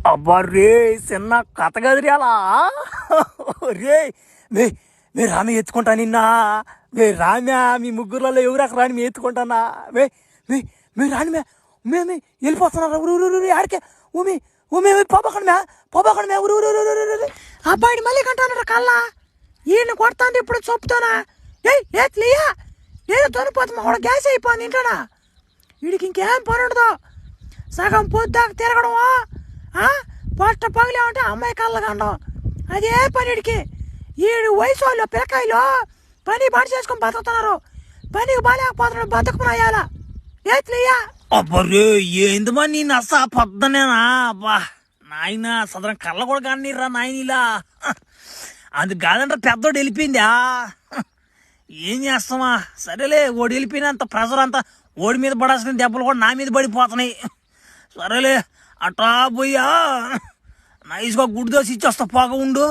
అబ్బా రే చిన్న కథ కదిరి అలా రే మే మే రామి ఎత్తుకుంటా నిన్నా మే రామ్యా మీ ముగ్గురులలో ఎవరాక రాని మీ ఎత్తుకుంటానా మే మే మీరు రాని మే వెళ్ళిపోతున్నారు ఊరు ఆడికే ఊమి ఊమి పోబకండి మే ఊరు అబ్బాయి మళ్ళీ కంటానట కల్లా ఈయన కొడతాను ఇప్పుడు చెప్తానా ఏయ్యా నేను తొనిపోతున్నా కూడా గ్యాస్ అయిపోయింది ఇంటానా వీడికి ఇంకేం పని ఉండదు సగం పొద్దాక తిరగడమా పొట్ట పగిలేమంటే అమ్మాయి కళ్ళగండం అదే పని వీడికి ఈడు వయసు వాళ్ళు పిల్లకాయలు పని బాడి చేసుకొని బతుకుతున్నారు పనికి బాగాలేకపోతున్నాడు బతుకున్నాయాల ఏట్లయ్యా అబ్బరే ఏందమ్మా నీ నస పొద్దునేనా అబ్బా నాయన సదరం కళ్ళ కూడా కానీ రా నాయన ఇలా అది కాదంటే పెద్దోడు వెళ్ళిపోయిందా ఏం చేస్తామా సరేలే ఓడి వెళ్ళిపోయినంత ప్రెజర్ అంతా ఓడి మీద పడాల్సిన దెబ్బలు కూడా నా మీద పడిపోతున్నాయి సరేలే అట్టా పోయా నైస్గా గుడి దోశ ఇచ్చేస్తా పోగా ఉండు.